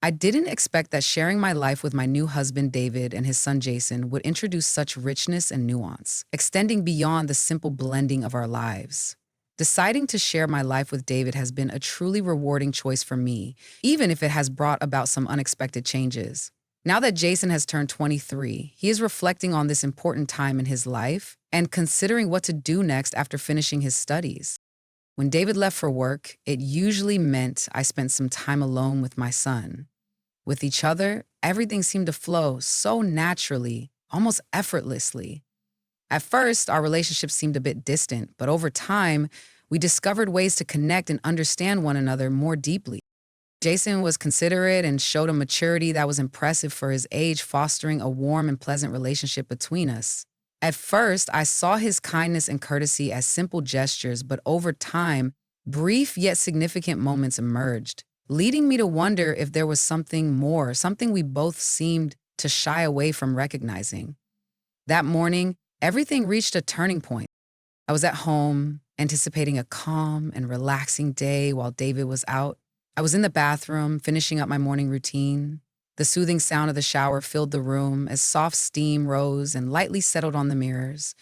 I didn't expect that sharing my life with my new husband, David, and his son, Jason, would introduce such richness and nuance, extending beyond the simple blending of our lives. Deciding to share my life with David has been a truly rewarding choice for me, even if it has brought about some unexpected changes. Now that Jason has turned 23, he is reflecting on this important time in his life and considering what to do next after finishing his studies. When David left for work, it usually meant I spent some time alone with my son. With each other, everything seemed to flow so naturally, almost effortlessly. At first, our relationship seemed a bit distant, but over time, we discovered ways to connect and understand one another more deeply. Jason was considerate and showed a maturity that was impressive for his age, fostering a warm and pleasant relationship between us. At first, I saw his kindness and courtesy as simple gestures, but over time, brief yet significant moments emerged, leading me to wonder if there was something more, something we both seemed to shy away from recognizing. That morning, everything reached a turning point. I was at home, anticipating a calm and relaxing day while David was out. I was in the bathroom, finishing up my morning routine. The soothing sound of the shower filled the room as soft steam rose and lightly settled on the mirrors.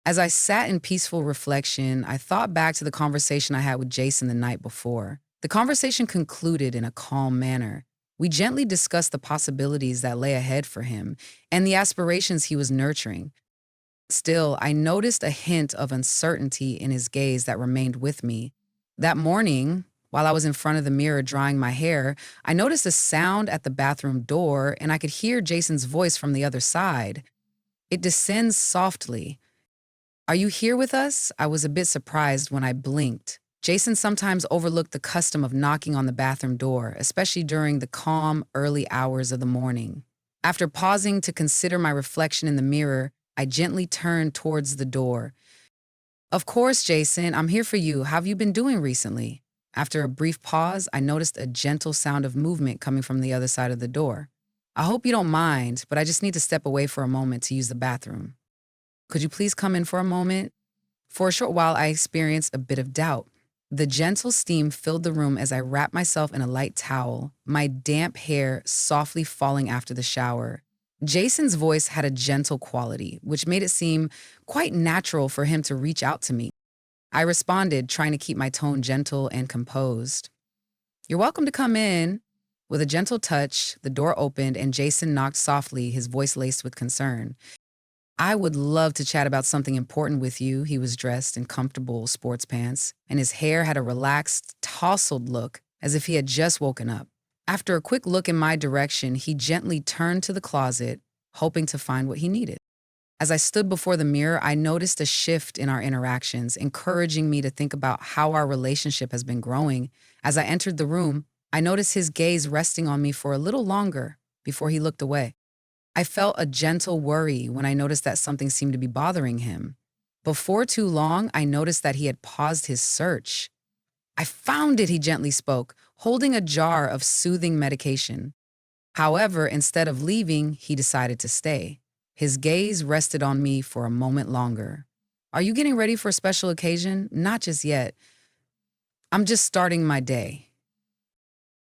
As I sat in peaceful reflection, I thought back to the conversation I had with Jason the night before. The conversation concluded in a calm manner. We gently discussed the possibilities that lay ahead for him and the aspirations he was nurturing. Still, I noticed a hint of uncertainty in his gaze that remained with me. That morning, while I was in front of the mirror drying my hair, I noticed a sound at the bathroom door and I could hear Jason's voice from the other side. It descends softly. "Are you here with us?" I was a bit surprised when I blinked. Jason sometimes overlooked the custom of knocking on the bathroom door, especially during the calm, early hours of the morning. After pausing to consider my reflection in the mirror, I gently turned towards the door. "Of course, Jason, I'm here for you. How have you been doing recently?" After a brief pause, I noticed a gentle sound of movement coming from the other side of the door. "I hope you don't mind, but I just need to step away for a moment to use the bathroom. Could you please come in for a moment?" For a short while, I experienced a bit of doubt. The gentle steam filled the room as I wrapped myself in a light towel, my damp hair softly falling after the shower. Jason's voice had a gentle quality, which made it seem quite natural for him to reach out to me. I responded, trying to keep my tone gentle and composed. "You're welcome to come in." With a gentle touch, the door opened and Jason knocked softly, his voice laced with concern. "I would love to chat about something important with you." He was dressed in comfortable sports pants, and his hair had a relaxed, tousled look, as if he had just woken up. After a quick look in my direction, he gently turned to the closet, hoping to find what he needed. As I stood before the mirror, I noticed a shift in our interactions, encouraging me to think about how our relationship has been growing. As I entered the room, I noticed his gaze resting on me for a little longer before he looked away. I felt a gentle worry when I noticed that something seemed to be bothering him. Before too long, I noticed that he had paused his search. "I found it," he gently spoke, holding a jar of soothing medication. However, instead of leaving, he decided to stay. His gaze rested on me for a moment longer. "Are you getting ready for a special occasion?" "Not just yet. I'm just starting my day."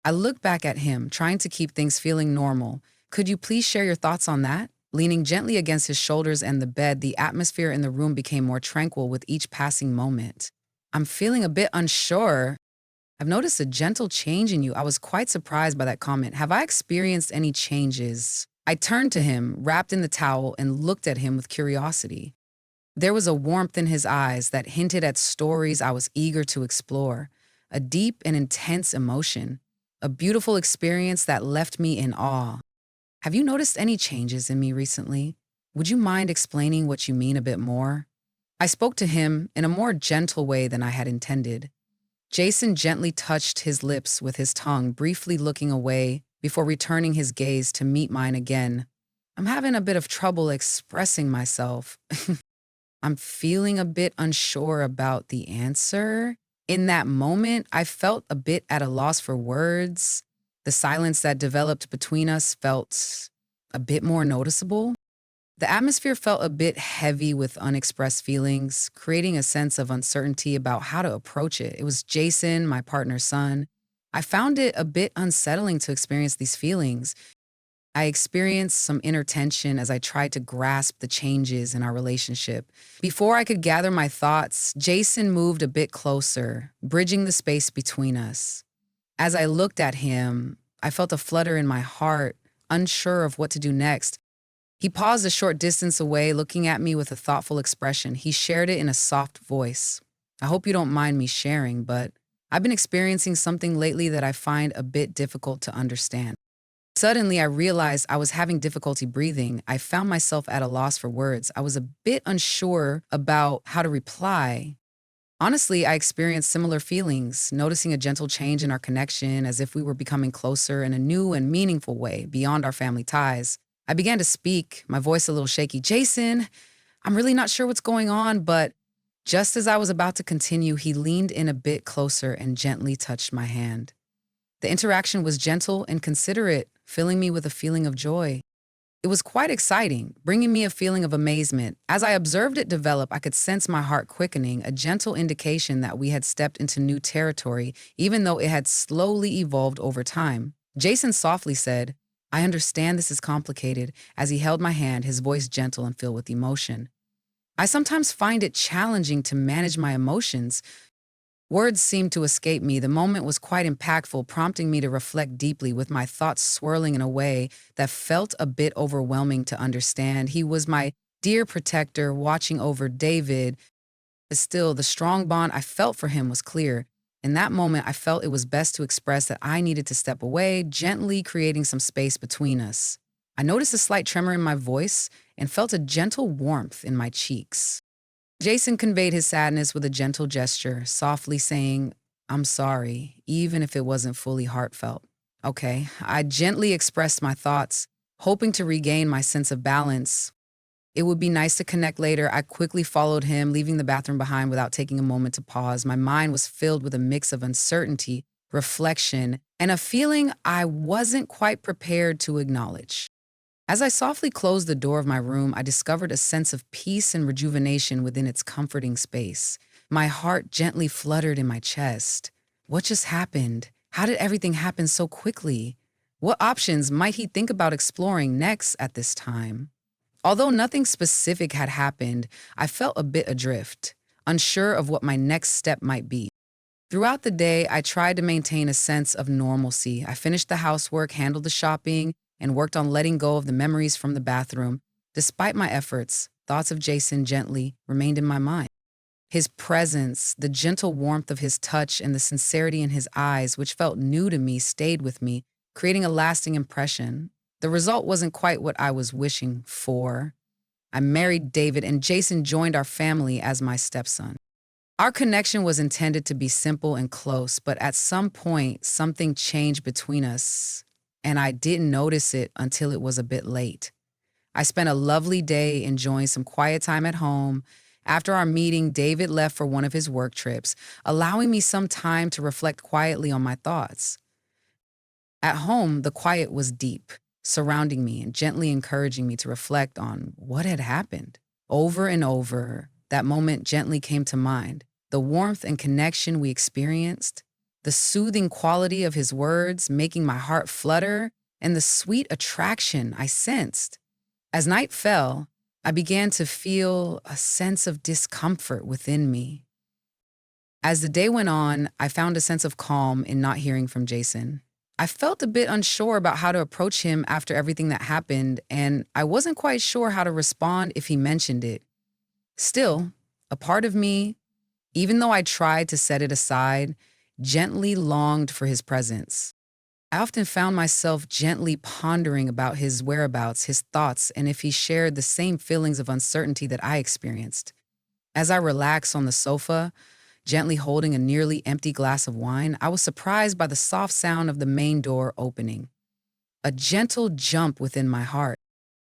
I looked back at him, trying to keep things feeling normal. "Could you please share your thoughts on that?" Leaning gently against his shoulders and the bed, the atmosphere in the room became more tranquil with each passing moment. "I'm feeling a bit unsure. I've noticed a gentle change in you." I was quite surprised by that comment. "Have I experienced any changes?" I turned to him, wrapped in the towel, and looked at him with curiosity. There was a warmth in his eyes that hinted at stories I was eager to explore, a deep and intense emotion, a beautiful experience that left me in awe. "Have you noticed any changes in me recently? Would you mind explaining what you mean a bit more?" I spoke to him in a more gentle way than I had intended. Jason gently touched his lips with his tongue, briefly looking away before returning his gaze to meet mine again. "I'm having a bit of trouble expressing myself." I'm feeling a bit unsure about the answer. In that moment, I felt a bit at a loss for words. The silence that developed between us felt a bit more noticeable. The atmosphere felt a bit heavy with unexpressed feelings, creating a sense of uncertainty about how to approach it. It was Jason, my partner's son. I found it a bit unsettling to experience these feelings. I experienced some inner tension as I tried to grasp the changes in our relationship. Before I could gather my thoughts, Jason moved a bit closer, bridging the space between us. As I looked at him, I felt a flutter in my heart, unsure of what to do next. He paused a short distance away, looking at me with a thoughtful expression. He shared it in a soft voice. I hope you don't mind me sharing, but I've been experiencing something lately that I find a bit difficult to understand. Suddenly, I realized I was having difficulty breathing. I found myself at a loss for words. I was a bit unsure about how to reply. Honestly, I experienced similar feelings, noticing a gentle change in our connection as if we were becoming closer in a new and meaningful way beyond our family ties. I began to speak, my voice a little shaky. Jason, I'm really not sure what's going on, but just as I was about to continue, he leaned in a bit closer and gently touched my hand. The interaction was gentle and considerate, filling me with a feeling of joy. It was quite exciting, bringing me a feeling of amazement. As I observed it develop, I could sense my heart quickening, a gentle indication that we had stepped into new territory, even though it had slowly evolved over time. Jason softly said, I understand this is complicated, as he held my hand, his voice gentle and filled with emotion. I sometimes find it challenging to manage my emotions. Words seemed to escape me. The moment was quite impactful, prompting me to reflect deeply, with my thoughts swirling in a way that felt a bit overwhelming to understand. He was my dear protector, watching over David. But still, the strong bond I felt for him was clear. In that moment, I felt it was best to express that I needed to step away, gently creating some space between us. I noticed a slight tremor in my voice and felt a gentle warmth in my cheeks. Jason conveyed his sadness with a gentle gesture, softly saying, I'm sorry, even if it wasn't fully heartfelt. Okay, I gently expressed my thoughts, hoping to regain my sense of balance. It would be nice to connect later. I quickly followed him, leaving the bathroom behind without taking a moment to pause. My mind was filled with a mix of uncertainty, reflection, and a feeling I wasn't quite prepared to acknowledge. As I softly closed the door of my room, I discovered a sense of peace and rejuvenation within its comforting space. My heart gently fluttered in my chest. What just happened? How did everything happen so quickly? What options might he think about exploring next at this time? Although nothing specific had happened, I felt a bit adrift, unsure of what my next step might be. Throughout the day, I tried to maintain a sense of normalcy. I finished the housework, handled the shopping, and worked on letting go of the memories from the bathroom. Despite my efforts, thoughts of Jason gently remained in my mind. His presence, the gentle warmth of his touch, and the sincerity in his eyes, which felt new to me, stayed with me, creating a lasting impression. The result wasn't quite what I was wishing for. I married David, and Jason joined our family as my stepson. Our connection was intended to be simple and close, but at some point, something changed between us, and I didn't notice it until it was a bit late. I spent a lovely day enjoying some quiet time at home. After our meeting, David left for one of his work trips, allowing me some time to reflect quietly on my thoughts. At home, the quiet was deep, surrounding me and gently encouraging me to reflect on what had happened. Over and over, that moment gently came to mind. The warmth and connection we experienced, the soothing quality of his words making my heart flutter, and the sweet attraction I sensed. As night fell, I began to feel a sense of discomfort within me. As the day went on, I found a sense of calm in not hearing from Jason. I felt a bit unsure about how to approach him after everything that happened, and I wasn't quite sure how to respond if he mentioned it. Still, a part of me, even though I tried to set it aside, gently longed for his presence. I often found myself gently pondering about his whereabouts, his thoughts, and if he shared the same feelings of uncertainty that I experienced. As I relaxed on the sofa, gently holding a nearly empty glass of wine, I was surprised by the soft sound of the main door opening. A gentle jump within my heart.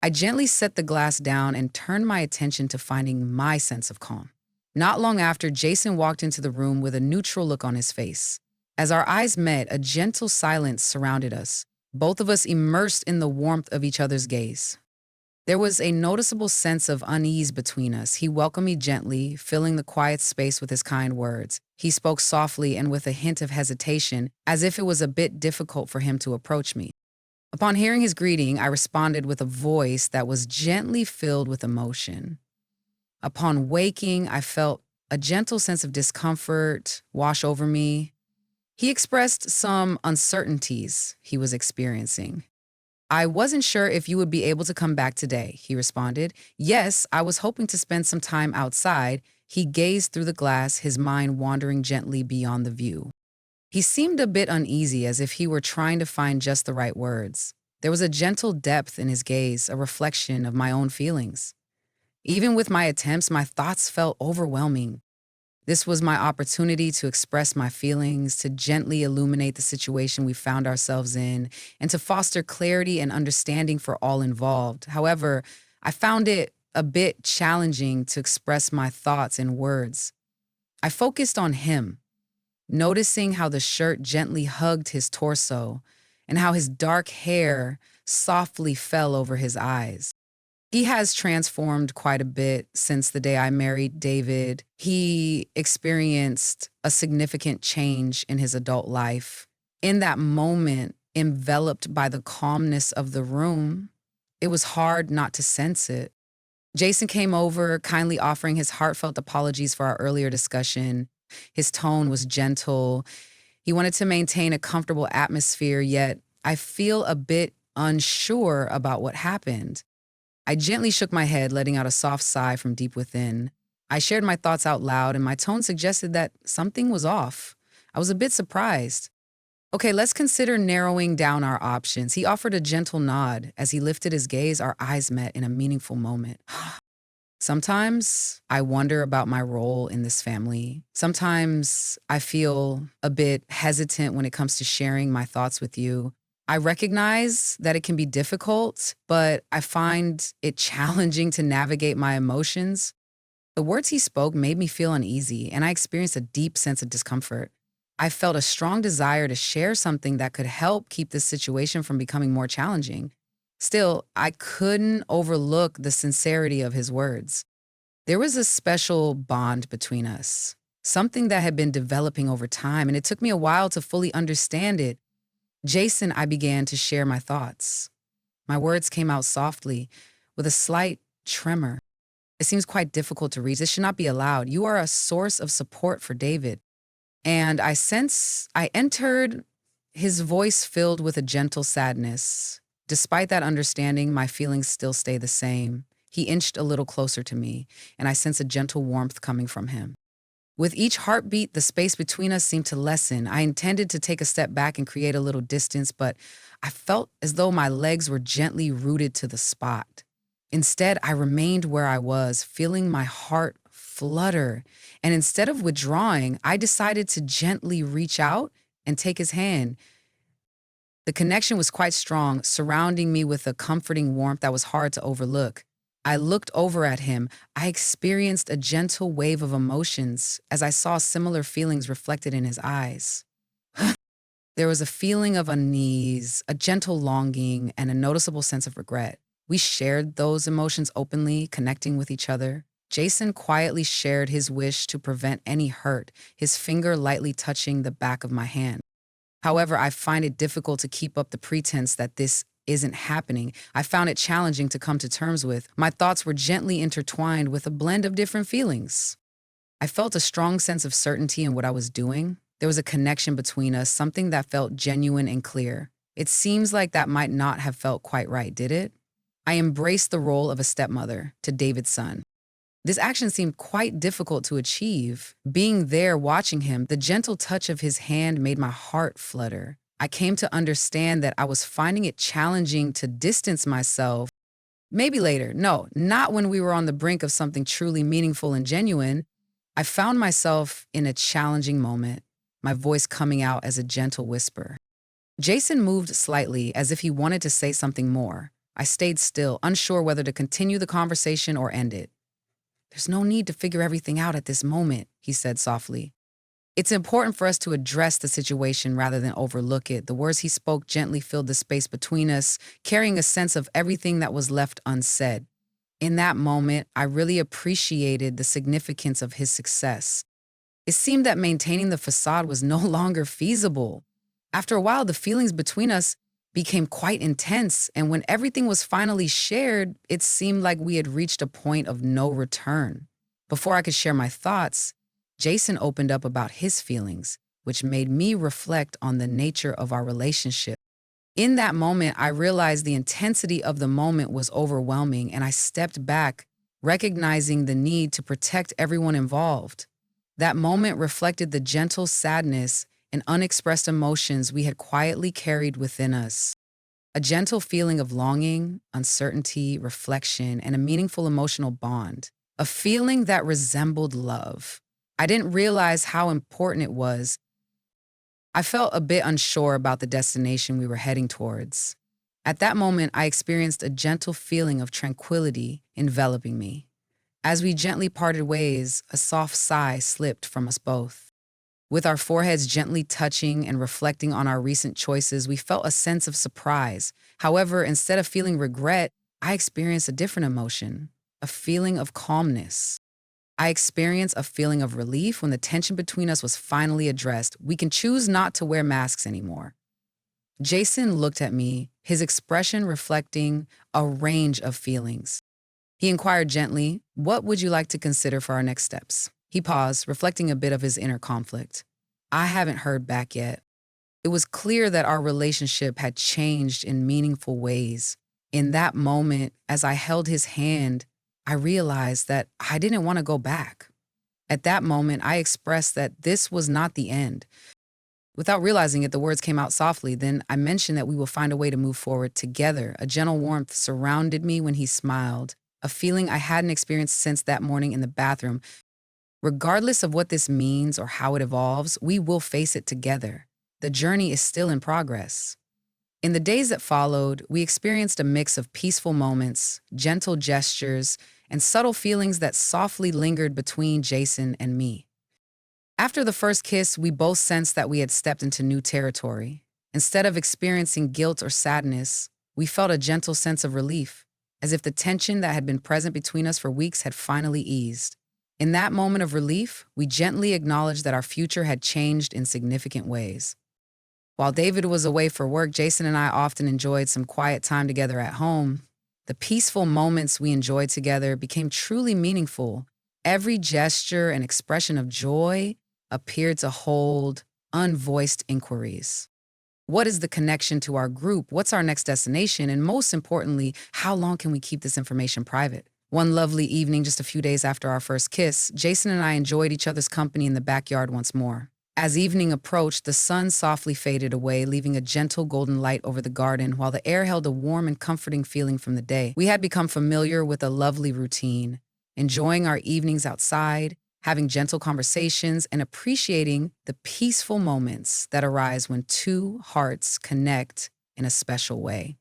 I gently set the glass down and turned my attention to finding my sense of calm. Not long after, Jason walked into the room with a neutral look on his face. As our eyes met, a gentle silence surrounded us, both of us immersed in the warmth of each other's gaze. There was a noticeable sense of unease between us. He welcomed me gently, filling the quiet space with his kind words. He spoke softly and with a hint of hesitation, as if it was a bit difficult for him to approach me. Upon hearing his greeting, I responded with a voice that was gently filled with emotion. Upon waking, I felt a gentle sense of discomfort wash over me. He expressed some uncertainties he was experiencing. "I wasn't sure if you would be able to come back today," he responded. "Yes, I was hoping to spend some time outside." He gazed through the glass, his mind wandering gently beyond the view. He seemed a bit uneasy, as if he were trying to find just the right words. There was a gentle depth in his gaze, a reflection of my own feelings. Even with my attempts, my thoughts felt overwhelming. This was my opportunity to express my feelings, to gently illuminate the situation we found ourselves in, and to foster clarity and understanding for all involved. However, I found it a bit challenging to express my thoughts in words. I focused on him, noticing how the shirt gently hugged his torso and how his dark hair softly fell over his eyes. He has transformed quite a bit since the day I married David. He experienced a significant change in his adult life. In that moment, enveloped by the calmness of the room, it was hard not to sense it. Jason came over, kindly offering his heartfelt apologies for our earlier discussion. His tone was gentle. He wanted to maintain a comfortable atmosphere, yet I feel a bit unsure about what happened. I gently shook my head, letting out a soft sigh from deep within. I shared my thoughts out loud, and my tone suggested that something was off. I was a bit surprised. "Okay, let's consider narrowing down our options." He offered a gentle nod. As he lifted his gaze, our eyes met in a meaningful moment. Sometimes I wonder about my role in this family. Sometimes I feel a bit hesitant when it comes to sharing my thoughts with you. I recognize that it can be difficult, but I find it challenging to navigate my emotions. The words he spoke made me feel uneasy, and I experienced a deep sense of discomfort. I felt a strong desire to share something that could help keep this situation from becoming more challenging. Still, I couldn't overlook the sincerity of his words. There was a special bond between us, something that had been developing over time, and it took me a while to fully understand it. "Jason," I began to share my thoughts. My words came out softly, with a slight tremor. "It seems quite difficult to reach. This should not be allowed. You are a source of support for David." And I entered his voice filled with a gentle sadness. Despite that understanding, my feelings still stay the same. He inched a little closer to me, and I sensed a gentle warmth coming from him. With each heartbeat, the space between us seemed to lessen. I intended to take a step back and create a little distance, but I felt as though my legs were gently rooted to the spot. Instead, I remained where I was, feeling my heart flutter. And instead of withdrawing, I decided to gently reach out and take his hand. The connection was quite strong, surrounding me with a comforting warmth that was hard to overlook. I looked over at him. I experienced a gentle wave of emotions as I saw similar feelings reflected in his eyes. There was a feeling of unease, a gentle longing, and a noticeable sense of regret. We shared those emotions openly, connecting with each other. Jason quietly shared his wish to prevent any hurt, his finger lightly touching the back of my hand. However, I find it difficult to keep up the pretense that this isn't happening. I found it challenging to come to terms with. My thoughts were gently intertwined with a blend of different feelings. I felt a strong sense of certainty in what I was doing. There was a connection between us, something that felt genuine and clear. It seems like that might not have felt quite right, did it? I embraced the role of a stepmother to David's son. This action seemed quite difficult to achieve. Being there watching him, the gentle touch of his hand made my heart flutter. I came to understand that I was finding it challenging to distance myself. Maybe later. No, not when we were on the brink of something truly meaningful and genuine. I found myself in a challenging moment, my voice coming out as a gentle whisper. Jason moved slightly, as if he wanted to say something more. I stayed still, unsure whether to continue the conversation or end it. "There's no need to figure everything out at this moment," he said softly. It's important for us to address the situation rather than overlook it. The words he spoke gently filled the space between us, carrying a sense of everything that was left unsaid. In that moment, I really appreciated the significance of his success. It seemed that maintaining the facade was no longer feasible. After a while, the feelings between us became quite intense, and when everything was finally shared, it seemed like we had reached a point of no return. Before I could share my thoughts, Jason opened up about his feelings, which made me reflect on the nature of our relationship. In that moment, I realized the intensity of the moment was overwhelming, and I stepped back, recognizing the need to protect everyone involved. That moment reflected the gentle sadness and unexpressed emotions we had quietly carried within us. A gentle feeling of longing, uncertainty, reflection, and a meaningful emotional bond. A feeling that resembled love. I didn't realize how important it was. I felt a bit unsure about the destination we were heading towards. At that moment, I experienced a gentle feeling of tranquility enveloping me. As we gently parted ways, a soft sigh slipped from us both. With our foreheads gently touching and reflecting on our recent choices, we felt a sense of surprise. However, instead of feeling regret, I experienced a different emotion, a feeling of calmness. I experienced a feeling of relief when the tension between us was finally addressed. We can choose not to wear masks anymore. Jason looked at me, his expression reflecting a range of feelings. He inquired gently, "What would you like to consider for our next steps?" He paused, reflecting a bit of his inner conflict. I haven't heard back yet. It was clear that our relationship had changed in meaningful ways. In that moment, as I held his hand, I realized that I didn't want to go back. At that moment, I expressed that this was not the end. Without realizing it, the words came out softly. Then I mentioned that we will find a way to move forward together. A gentle warmth surrounded me when he smiled, a feeling I hadn't experienced since that morning in the bathroom. Regardless of what this means or how it evolves, we will face it together. The journey is still in progress. In the days that followed, we experienced a mix of peaceful moments, gentle gestures, and subtle feelings that softly lingered between Jason and me. After the first kiss, we both sensed that we had stepped into new territory. Instead of experiencing guilt or sadness, we felt a gentle sense of relief, as if the tension that had been present between us for weeks had finally eased. In that moment of relief, we gently acknowledged that our future had changed in significant ways. While David was away for work, Jason and I often enjoyed some quiet time together at home. The peaceful moments we enjoyed together became truly meaningful. Every gesture and expression of joy appeared to hold unvoiced inquiries. What is the connection to our group? What's our next destination? And most importantly, how long can we keep this information private? One lovely evening, just a few days after our first kiss, Jason and I enjoyed each other's company in the backyard once more. As evening approached, the sun softly faded away, leaving a gentle golden light over the garden, while the air held a warm and comforting feeling from the day. We had become familiar with a lovely routine, enjoying our evenings outside, having gentle conversations, and appreciating the peaceful moments that arise when two hearts connect in a special way.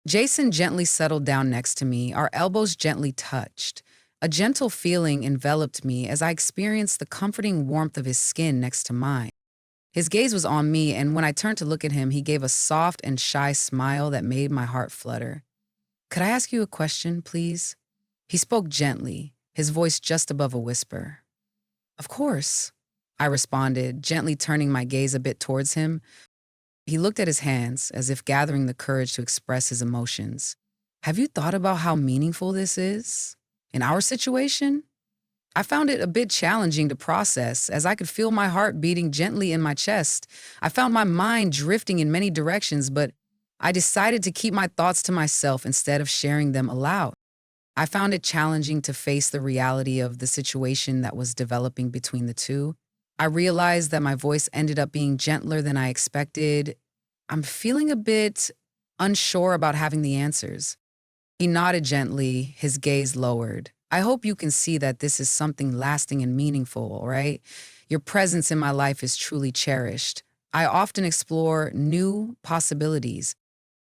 Jason gently settled down next to me, our elbows gently touched. A gentle feeling enveloped me as I experienced the comforting warmth of his skin next to mine. His gaze was on me, and when I turned to look at him, he gave a soft and shy smile that made my heart flutter. "Could I ask you a question, please?" He spoke gently, his voice just above a whisper. "Of course," I responded, gently turning my gaze a bit towards him. He looked at his hands, as if gathering the courage to express his emotions. "Have you thought about how meaningful this is? In our situation?" I found it a bit challenging to process, as I could feel my heart beating gently in my chest. I found my mind drifting in many directions, but I decided to keep my thoughts to myself instead of sharing them aloud. I found it challenging to face the reality of the situation that was developing between the two. I realized that my voice ended up being gentler than I expected. "I'm feeling a bit unsure about having the answers." He nodded gently, his gaze lowered. "I hope you can see that this is something lasting and meaningful, all right? Your presence in my life is truly cherished. I often explore new possibilities.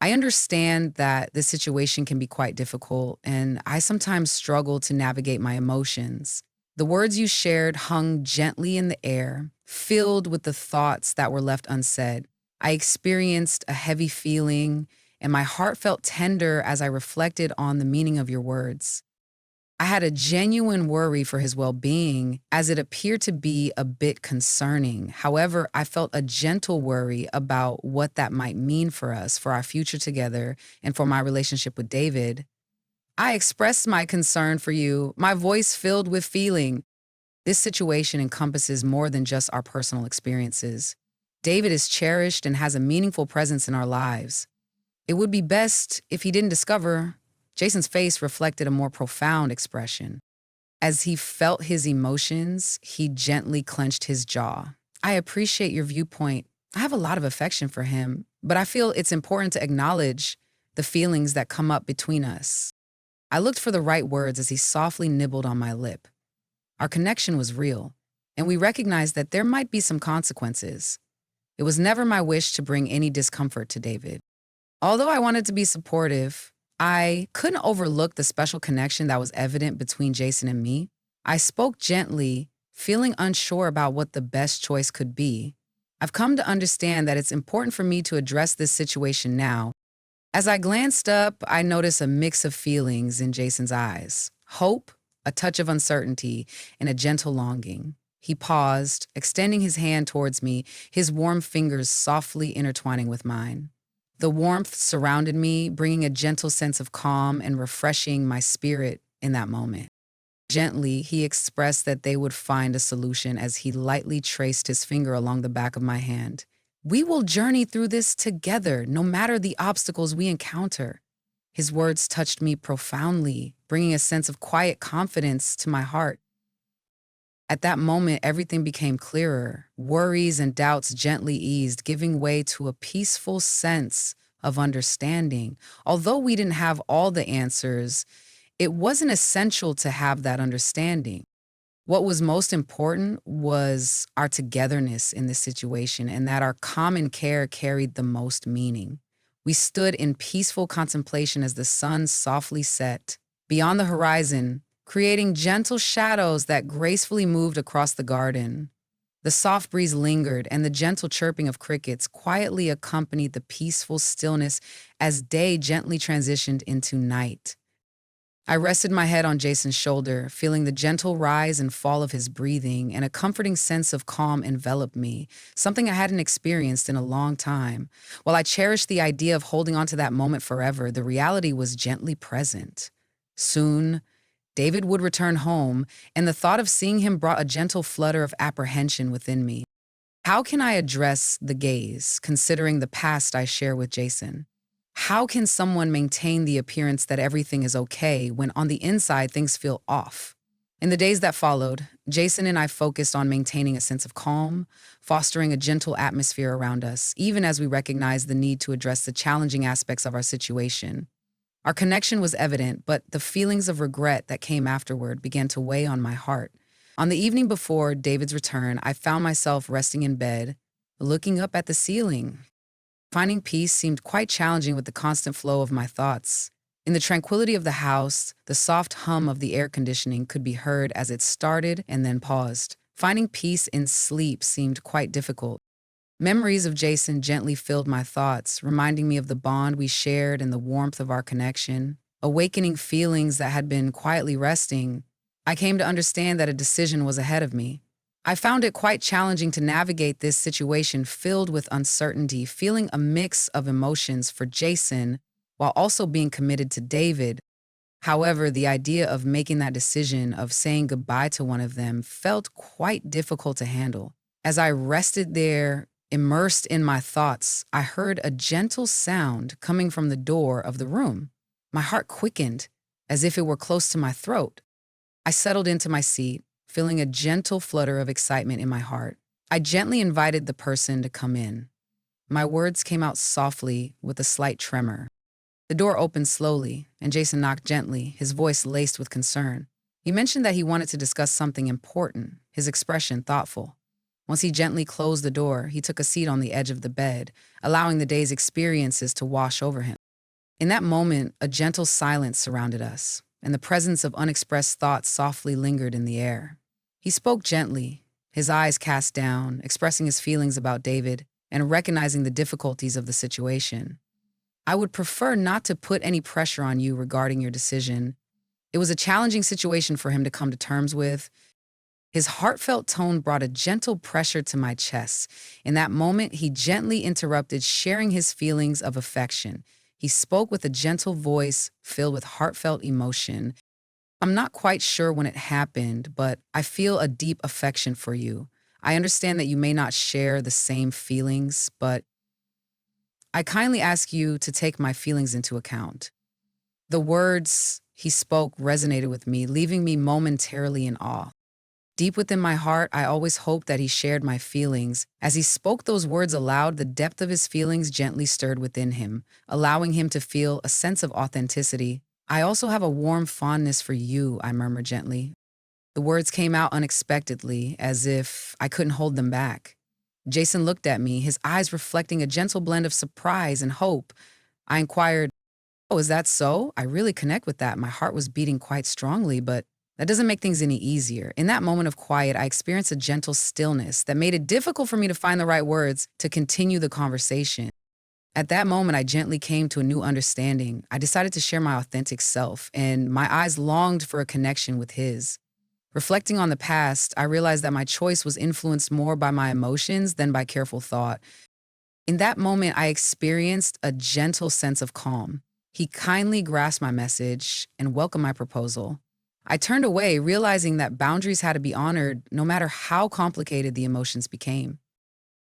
I understand that this situation can be quite difficult, and I sometimes struggle to navigate my emotions." The words you shared hung gently in the air, filled with the thoughts that were left unsaid. I experienced a heavy feeling, and my heart felt tender as I reflected on the meaning of your words. I had a genuine worry for his well being, as it appeared to be a bit concerning. However, I felt a gentle worry about what that might mean for us, for our future together, and for my relationship with David. I expressed my concern for you, my voice filled with feeling. This situation encompasses more than just our personal experiences. David is cherished and has a meaningful presence in our lives. It would be best if he didn't discover. Jason's face reflected a more profound expression. As he felt his emotions, he gently clenched his jaw. I appreciate your viewpoint. I have a lot of affection for him, but I feel it's important to acknowledge the feelings that come up between us. I looked for the right words as he softly nibbled on my lip. Our connection was real, and we recognized that there might be some consequences. It was never my wish to bring any discomfort to David. Although I wanted to be supportive, I couldn't overlook the special connection that was evident between Jason and me. I spoke gently, feeling unsure about what the best choice could be. I've come to understand that it's important for me to address this situation now. As I glanced up, I noticed a mix of feelings in Jason's eyes: hope, a touch of uncertainty, and a gentle longing. He paused, extending his hand towards me, his warm fingers softly intertwining with mine. The warmth surrounded me, bringing a gentle sense of calm and refreshing my spirit in that moment. Gently, he expressed that they would find a solution as he lightly traced his finger along the back of my hand. We will journey through this together, no matter the obstacles we encounter. His words touched me profoundly, bringing a sense of quiet confidence to my heart. At that moment, everything became clearer. Worries and doubts gently eased, giving way to a peaceful sense of understanding. Although we didn't have all the answers, it wasn't essential to have that understanding. What was most important was our togetherness in this situation, and that our common care carried the most meaning. We stood in peaceful contemplation as the sun softly set beyond the horizon, creating gentle shadows that gracefully moved across the garden. The soft breeze lingered, and the gentle chirping of crickets quietly accompanied the peaceful stillness as day gently transitioned into night. I rested my head on Jason's shoulder, feeling the gentle rise and fall of his breathing, and a comforting sense of calm enveloped me, something I hadn't experienced in a long time. While I cherished the idea of holding on to that moment forever, the reality was gently present. Soon, David would return home, and the thought of seeing him brought a gentle flutter of apprehension within me. How can I address the gaze, considering the past I share with Jason? How can someone maintain the appearance that everything is okay when on the inside things feel off? In the days that followed, Jason and I focused on maintaining a sense of calm, fostering a gentle atmosphere around us, even as we recognized the need to address the challenging aspects of our situation. Our connection was evident, but the feelings of regret that came afterward began to weigh on my heart. On the evening before David's return, I found myself resting in bed, looking up at the ceiling. Finding peace seemed quite challenging with the constant flow of my thoughts. In the tranquility of the house, the soft hum of the air conditioning could be heard as it started and then paused. Finding peace in sleep seemed quite difficult. Memories of Jason gently filled my thoughts, reminding me of the bond we shared and the warmth of our connection. Awakening feelings that had been quietly resting, I came to understand that a decision was ahead of me. I found it quite challenging to navigate this situation filled with uncertainty, feeling a mix of emotions for Jason while also being committed to David. However, the idea of making that decision, of saying goodbye to one of them, felt quite difficult to handle. As I rested there, immersed in my thoughts, I heard a gentle sound coming from the door of the room. My heart quickened, as if it were close to my throat. I settled into my seat, feeling a gentle flutter of excitement in my heart. I gently invited the person to come in. My words came out softly with a slight tremor. The door opened slowly, and Jason knocked gently, his voice laced with concern. He mentioned that he wanted to discuss something important, his expression thoughtful. Once he gently closed the door, he took a seat on the edge of the bed, allowing the day's experiences to wash over him. In that moment, a gentle silence surrounded us, and the presence of unexpressed thoughts softly lingered in the air. He spoke gently, his eyes cast down, expressing his feelings about David and recognizing the difficulties of the situation. I would prefer not to put any pressure on you regarding your decision. It was a challenging situation for him to come to terms with. His heartfelt tone brought a gentle pressure to my chest. In that moment, he gently interrupted, sharing his feelings of affection. He spoke with a gentle voice filled with heartfelt emotion. I'm not quite sure when it happened, but I feel a deep affection for you. I understand that you may not share the same feelings, but I kindly ask you to take my feelings into account. The words he spoke resonated with me, leaving me momentarily in awe. Deep within my heart, I always hoped that he shared my feelings. As he spoke those words aloud, the depth of his feelings gently stirred within him, allowing him to feel a sense of authenticity. I also have a warm fondness for you, I murmured gently. The words came out unexpectedly, as if I couldn't hold them back. Jason looked at me, his eyes reflecting a gentle blend of surprise and hope. I inquired, "Oh, is that so? I really connect with that." My heart was beating quite strongly, but that doesn't make things any easier. In that moment of quiet, I experienced a gentle stillness that made it difficult for me to find the right words to continue the conversation. At that moment, I gently came to a new understanding. I decided to share my authentic self, and my eyes longed for a connection with his. Reflecting on the past, I realized that my choice was influenced more by my emotions than by careful thought. In that moment, I experienced a gentle sense of calm. He kindly grasped my message and welcomed my proposal. I turned away, realizing that boundaries had to be honored no matter how complicated the emotions became.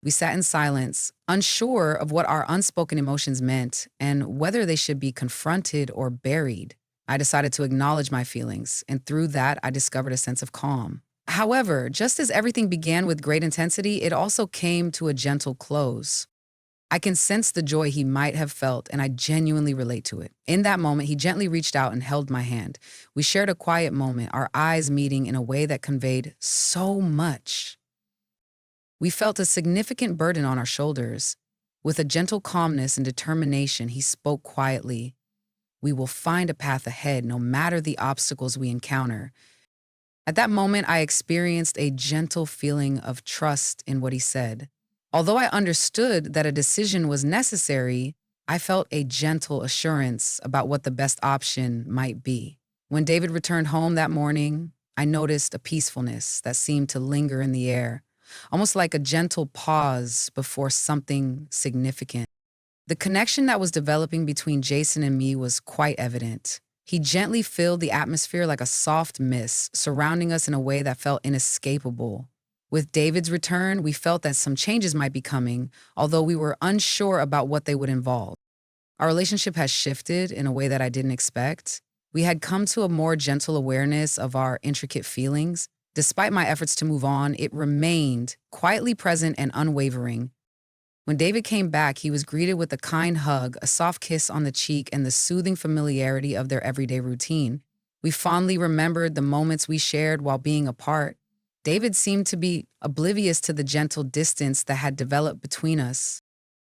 We sat in silence, unsure of what our unspoken emotions meant and whether they should be confronted or buried. I decided to acknowledge my feelings, and through that, I discovered a sense of calm. However, just as everything began with great intensity, it also came to a gentle close. I can sense the joy he might have felt, and I genuinely relate to it. In that moment, he gently reached out and held my hand. We shared a quiet moment, our eyes meeting in a way that conveyed so much. We felt a significant burden on our shoulders. With a gentle calmness and determination, he spoke quietly. We will find a path ahead no matter the obstacles we encounter. At that moment, I experienced a gentle feeling of trust in what he said. Although I understood that a decision was necessary, I felt a gentle assurance about what the best option might be. When David returned home that morning, I noticed a peacefulness that seemed to linger in the air, almost like a gentle pause before something significant. The connection that was developing between Jason and me was quite evident. He gently filled the atmosphere like a soft mist, surrounding us in a way that felt inescapable. With David's return, we felt that some changes might be coming, although we were unsure about what they would involve. Our relationship has shifted in a way that I didn't expect. We had come to a more gentle awareness of our intricate feelings. Despite my efforts to move on, it remained quietly present and unwavering. When David came back, he was greeted with a kind hug, a soft kiss on the cheek, and the soothing familiarity of their everyday routine. We fondly remembered the moments we shared while being apart. David seemed to be oblivious to the gentle distance that had developed between us.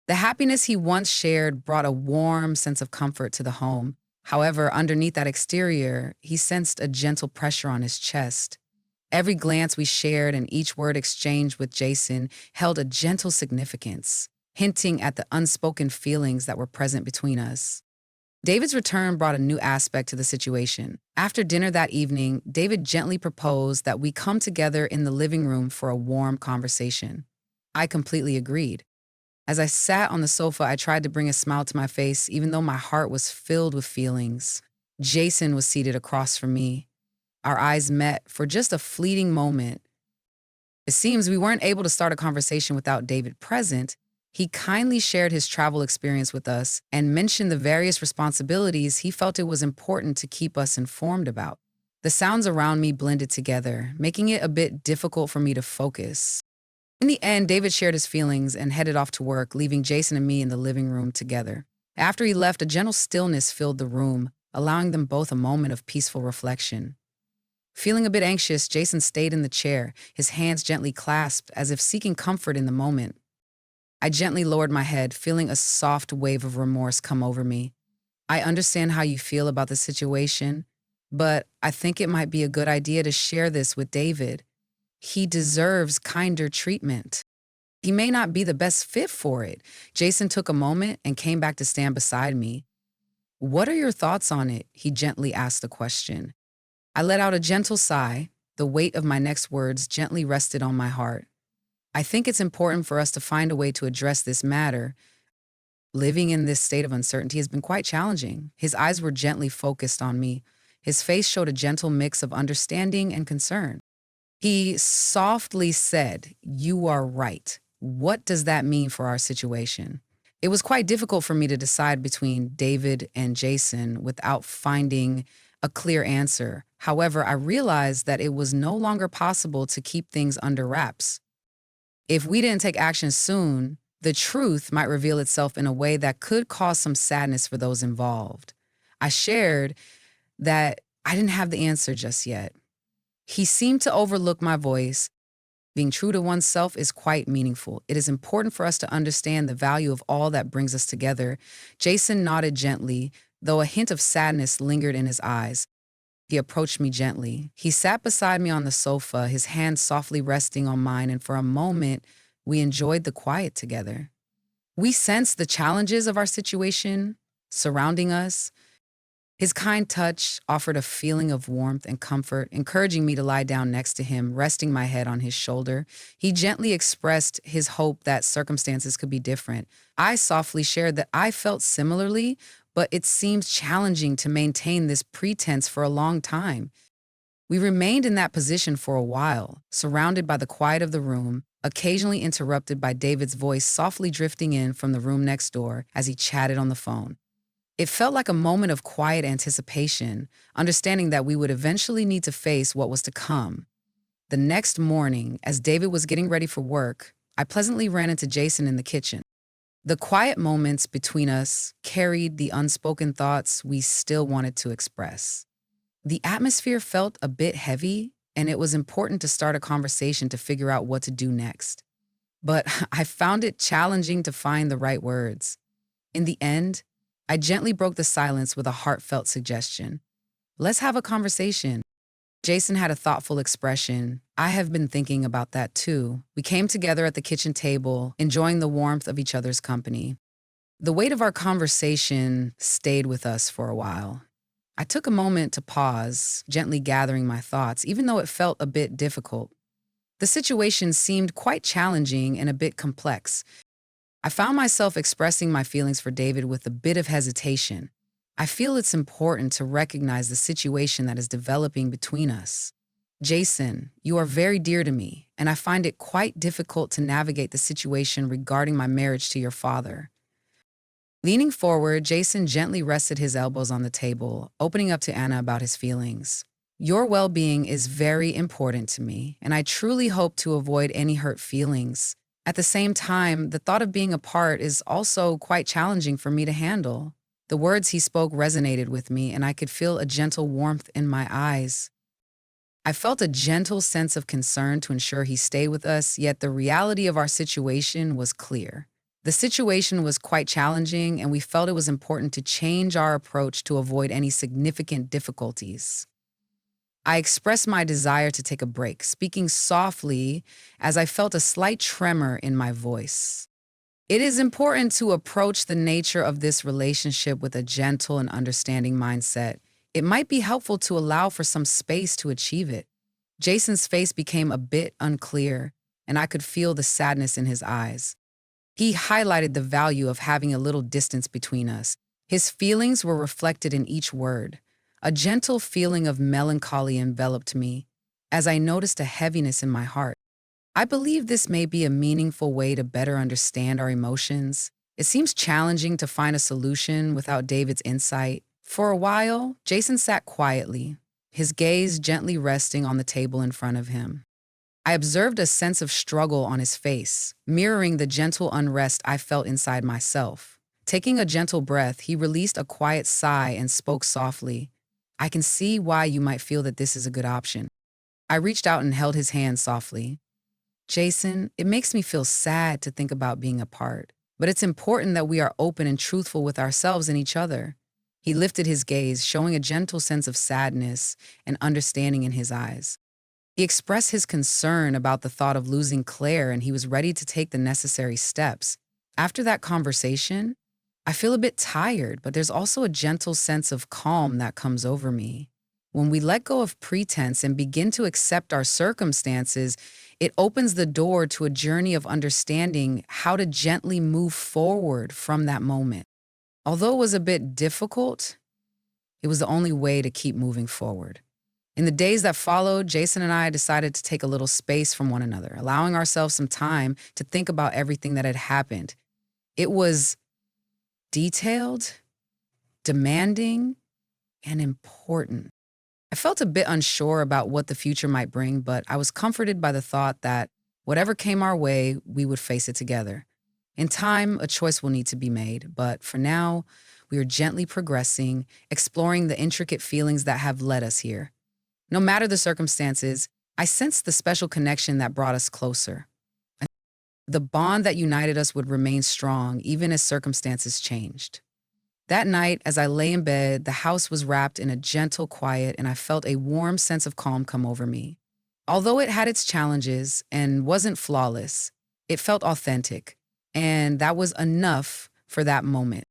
The happiness he once shared brought a warm sense of comfort to the home. However, underneath that exterior, he sensed a gentle pressure on his chest. Every glance we shared and each word exchanged with Jason held a gentle significance, hinting at the unspoken feelings that were present between us. David's return brought a new aspect to the situation. After dinner that evening, David gently proposed that we come together in the living room for a warm conversation. I completely agreed. As I sat on the sofa, I tried to bring a smile to my face, even though my heart was filled with feelings. Jason was seated across from me. Our eyes met for just a fleeting moment. It seems we weren't able to start a conversation without David present. He kindly shared his travel experience with us and mentioned the various responsibilities he felt it was important to keep us informed about. The sounds around me blended together, making it a bit difficult for me to focus. In the end, David shared his feelings and headed off to work, leaving Jason and me in the living room together. After he left, a gentle stillness filled the room, allowing them both a moment of peaceful reflection. Feeling a bit anxious, Jason stayed in the chair, his hands gently clasped as if seeking comfort in the moment. I gently lowered my head, feeling a soft wave of remorse come over me. I understand how you feel about the situation, but I think it might be a good idea to share this with David. He deserves kinder treatment. He may not be the best fit for it. Jason took a moment and came back to stand beside me. What are your thoughts on it? He gently asked the question. I let out a gentle sigh. The weight of my next words gently rested on my heart. I think it's important for us to find a way to address this matter. Living in this state of uncertainty has been quite challenging. His eyes were gently focused on me. His face showed a gentle mix of understanding and concern. He softly said, "You are right. What does that mean for our situation?" It was quite difficult for me to decide between David and Jason without finding a clear answer. However, I realized that it was no longer possible to keep things under wraps. If we didn't take action soon, the truth might reveal itself in a way that could cause some sadness for those involved. I shared that I didn't have the answer just yet. He seemed to overlook my voice. Being true to oneself is quite meaningful. It is important for us to understand the value of all that brings us together. Jason nodded gently, though a hint of sadness lingered in his eyes. He approached me gently. He sat beside me on the sofa, his hand softly resting on mine, and for a moment, we enjoyed the quiet together. We sensed the challenges of our situation surrounding us. His kind touch offered a feeling of warmth and comfort, encouraging me to lie down next to him, resting my head on his shoulder. He gently expressed his hope that circumstances could be different. I softly shared that I felt similarly, but it seemed challenging to maintain this pretense for a long time. We remained in that position for a while, surrounded by the quiet of the room, occasionally interrupted by David's voice softly drifting in from the room next door as he chatted on the phone. It felt like a moment of quiet anticipation, understanding that we would eventually need to face what was to come. The next morning, as David was getting ready for work, I pleasantly ran into Jason in the kitchen. The quiet moments between us carried the unspoken thoughts we still wanted to express. The atmosphere felt a bit heavy, and it was important to start a conversation to figure out what to do next. But I found it challenging to find the right words. In the end, I gently broke the silence with a heartfelt suggestion. Let's have a conversation. Jason had a thoughtful expression. I have been thinking about that too. We came together at the kitchen table, enjoying the warmth of each other's company. The weight of our conversation stayed with us for a while. I took a moment to pause, gently gathering my thoughts, even though it felt a bit difficult. The situation seemed quite challenging and a bit complex. I found myself expressing my feelings for David with a bit of hesitation. I feel it's important to recognize the situation that is developing between us. Jason, you are very dear to me, and I find it quite difficult to navigate the situation regarding my marriage to your father. Leaning forward, Jason gently rested his elbows on the table, opening up to Anna about his feelings. Your well-being is very important to me, and I truly hope to avoid any hurt feelings. At the same time, the thought of being apart is also quite challenging for me to handle. The words he spoke resonated with me, and I could feel a gentle warmth in my eyes. I felt a gentle sense of concern to ensure he stayed with us, yet the reality of our situation was clear. The situation was quite challenging, and we felt it was important to change our approach to avoid any significant difficulties. I expressed my desire to take a break, speaking softly as I felt a slight tremor in my voice. It is important to approach the nature of this relationship with a gentle and understanding mindset. It might be helpful to allow for some space to achieve it. Jason's face became a bit unclear, and I could feel the sadness in his eyes. He highlighted the value of having a little distance between us. His feelings were reflected in each word. A gentle feeling of melancholy enveloped me as I noticed a heaviness in my heart. I believe this may be a meaningful way to better understand our emotions. It seems challenging to find a solution without David's insight. For a while, Jason sat quietly, his gaze gently resting on the table in front of him. I observed a sense of struggle on his face, mirroring the gentle unrest I felt inside myself. Taking a gentle breath, he released a quiet sigh and spoke softly. I can see why you might feel that this is a good option. I reached out and held his hand softly. Jason, it makes me feel sad to think about being apart, but it's important that we are open and truthful with ourselves and each other. He lifted his gaze, showing a gentle sense of sadness and understanding in his eyes. He expressed his concern about the thought of losing Claire, and he was ready to take the necessary steps. After that conversation, I feel a bit tired, but there's also a gentle sense of calm that comes over me. When we let go of pretense and begin to accept our circumstances, it opens the door to a journey of understanding how to gently move forward from that moment. Although it was a bit difficult, it was the only way to keep moving forward. In the days that followed, Jason and I decided to take a little space from one another, allowing ourselves some time to think about everything that had happened. It was detailed, demanding, and important. I felt a bit unsure about what the future might bring, but I was comforted by the thought that whatever came our way, we would face it together. In time, a choice will need to be made, but for now, we are gently progressing, exploring the intricate feelings that have led us here. No matter the circumstances, I sensed the special connection that brought us closer. The bond that united us would remain strong even as circumstances changed. That night, as I lay in bed, the house was wrapped in a gentle quiet, and I felt a warm sense of calm come over me. Although it had its challenges and wasn't flawless, it felt authentic, and that was enough for that moment.